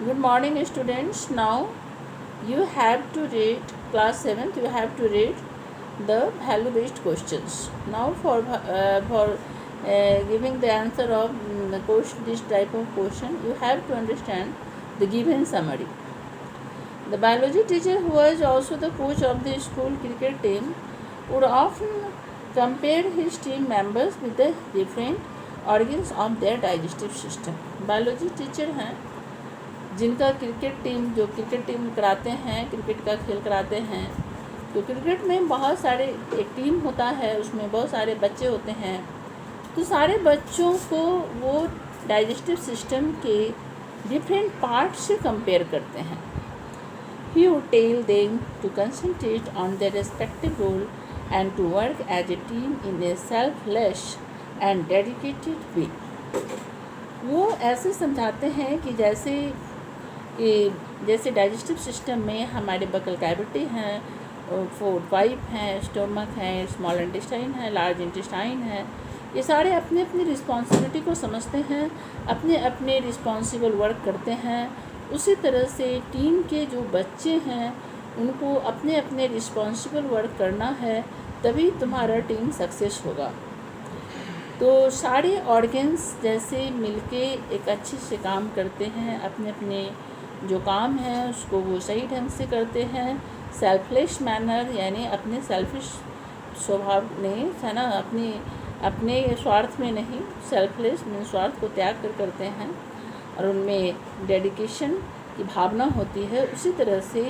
Good morning, students. Now you have to read class 7th. You have to read the value-based questions. Now for giving the answer of this type of question, you have to understand the given summary. The biology teacher, who was also the coach of the school cricket team, would often compare his team members with the different organs of their digestive system. Biology teacher हैं जिनका जो cricket team कराते हैं, cricket का खेल कराते हैं, तो क्रिकेट में बहुत सारे एक टीम होता है, उसमें बहुत सारे बच्चे होते हैं, तो सारे बच्चों को वो डाइजेस्टिव सिस्टम के डिफरेंट पार्ट से कंपेयर करते हैं. He would tell them to concentrate on their respective role and to work as a team in a selfless and dedicated way. वो ऐसे समझाते हैं कि जैसे डाइजेस्टिव सिस्टम में हमारे बकल कैविटी हैं, फूड पाइप हैं, स्टोमक है, स्मॉल इंटेस्टाइन है, लार्ज इंटेस्टाइन है, ये सारे अपने अपनी रिस्पॉन्सिबिलिटी को समझते हैं, अपने अपने रिस्पॉन्सिबल वर्क करते हैं. उसी तरह से टीम के जो बच्चे हैं उनको अपने अपने रिस्पॉन्सिबल वर्क करना है, तभी तुम्हारा टीम सक्सेस होगा. तो सारे ऑर्गन्स जैसे मिलके एक अच्छे से काम करते हैं, अपने अपने जो काम है उसको वो सही ढंग से करते हैं. सेल्फलेस मैनर यानी अपने सेल्फिश स्वभाव नहीं है ना, अपने स्वार्थ में नहीं, सेल्फलेस में स्वार्थ को त्याग कर करते हैं और उनमें डेडिकेशन की भावना होती है. उसी तरह से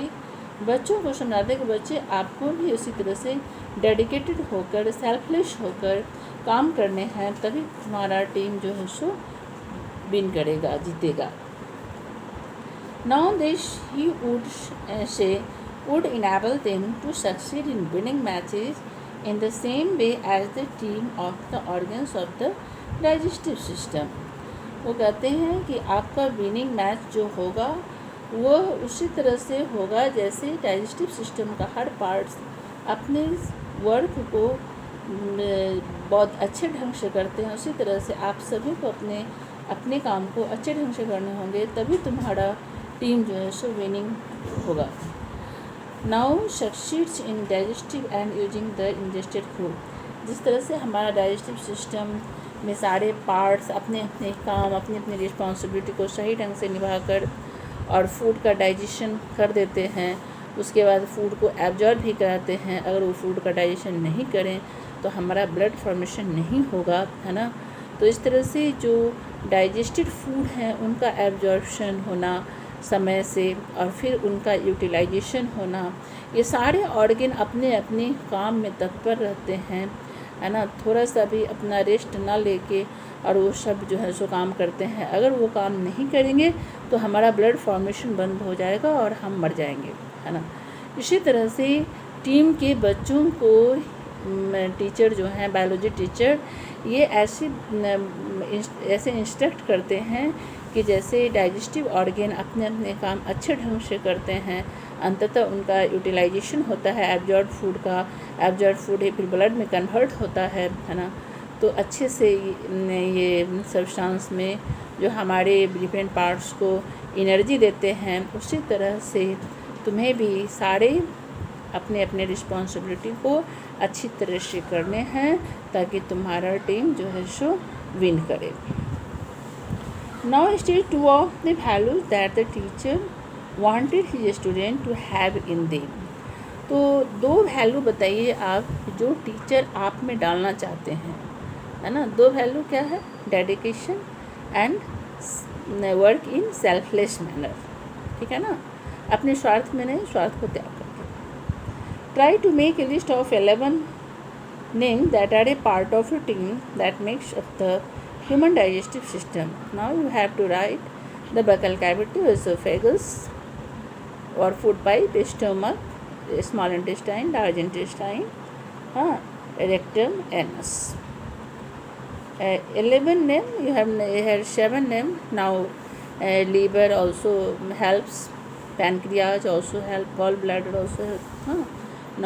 बच्चों को समझाते कि बच्चे आपको भी उसी तरह से डेडिकेटेड होकर, सेल्फलेस होकर काम करने हैं, तभी तुम्हारा टीम जो है सो विन करेगा, जीतेगा. Now this he would enable them to succeed in winning matches in the same way as the team of the organs of the digestive system. वो कहते हैं कि आपका विनिंग मैच जो होगा वो उसी तरह से होगा जैसे डाइजेस्टिव सिस्टम का हर पार्ट्स अपने वर्क को बहुत अच्छे ढंग से करते हैं. उसी तरह से आप सभी को अपने काम को अच्छे ढंग से करने होंगे, तभी तुम्हारा टीम जो है सो विनिंग होगा. Now succeeds in digestive and using the ingested food. जिस तरह से हमारा डाइजेस्टिव सिस्टम में सारे पार्ट्स अपने अपने काम, अपनी अपनी रिस्पॉन्सिबिलिटी को सही ढंग से निभाकर और फूड का डाइजेशन कर देते हैं, उसके बाद फूड को एब्जॉर्ब भी कराते हैं. अगर वो फूड का डाइजेशन नहीं करें तो हमारा ब्लड फॉर्मेशन नहीं होगा, है ना. तो इस तरह से जो डाइजेस्टेड फूड हैं उनका एब्जॉर्प्शन होना समय से और फिर उनका यूटिलाइजेशन होना, ये सारे ऑर्गन अपने अपने काम में तत्पर रहते हैं, है ना. थोड़ा सा भी अपना रेस्ट ना लेके और वो सब जो है सो काम करते हैं. अगर वो काम नहीं करेंगे तो हमारा ब्लड फॉर्मेशन बंद हो जाएगा और हम मर जाएंगे, है ना. इसी तरह से टीम के बच्चों को टीचर जो हैं, बायोलॉजी टीचर, ये ऐसे इंस्ट्रक्ट करते हैं कि जैसे डाइजेस्टिव ऑर्गन अपने अपने काम अच्छे ढंग से करते हैं, अंततः उनका यूटिलाइजेशन होता है एब्जॉर्ब फूड फिर ब्लड में कन्वर्ट होता है ना. तो अच्छे से ये सब्सटेंस में जो हमारे डिफरेंट पार्ट्स को एनर्जी देते हैं, उसी तरह से तुम्हें भी सारे अपने अपने रिस्पॉन्सिबिलिटी को अच्छी तरह से करने हैं ताकि तुम्हारा टीम जो है सो विन करे. Now state 2 of the values that the teacher wanted his student to have in them. तो 2 वैल्यू बताइए आप जो टीचर आप में डालना चाहते हैं, है ना. 2 वैल्यू क्या है? Dedication and work in selfless manner. ठीक है ना, अपने स्वार्थ में नहीं, स्वार्थ को त्याग करके. Try to make a list of 11 name that are a part of your team that makes up the human digestive system. Now you have to write the buccal cavity, esophagus or food pipe, stomach, small intestine, large intestine, rectum, anus. 11 name, you have 7 name. Now liver also helps, pancreas also help, gallbladder also help.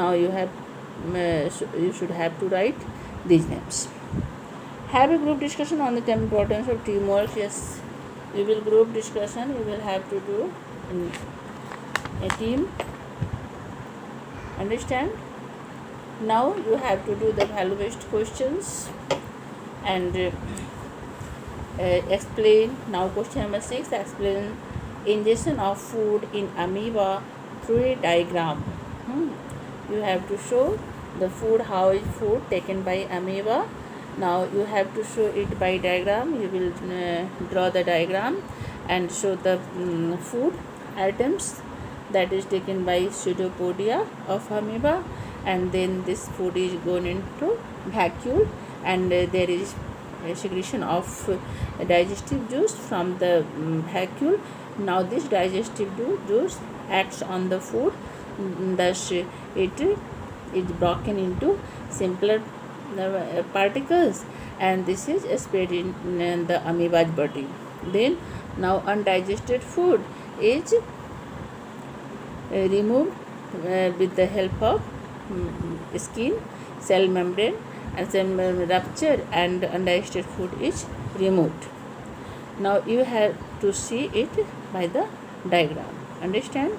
Now you should have to write these names. Have a group discussion on the importance of teamwork. Yes, You will group discussion, you will have to do in a team. Understand? Now you have to do the value based questions and explain. Now question number 6, explain ingestion of food in amoeba through a diagram. You have to show the food, how is food taken by amoeba. Now you have to show it by diagram. You will draw the diagram and show the food items that is taken by pseudopodia of amoeba, and then this food is gone into vacuole, and there is a secretion of digestive juice from the vacuole. Now this digestive juice acts on the food, thus it is broken into simpler particles, and this is spread in the amoeba's body. Then now undigested food is removed with the help of skin, cell membrane, and cell rupture, and undigested food is removed. Now you have to see it by the diagram. Understand?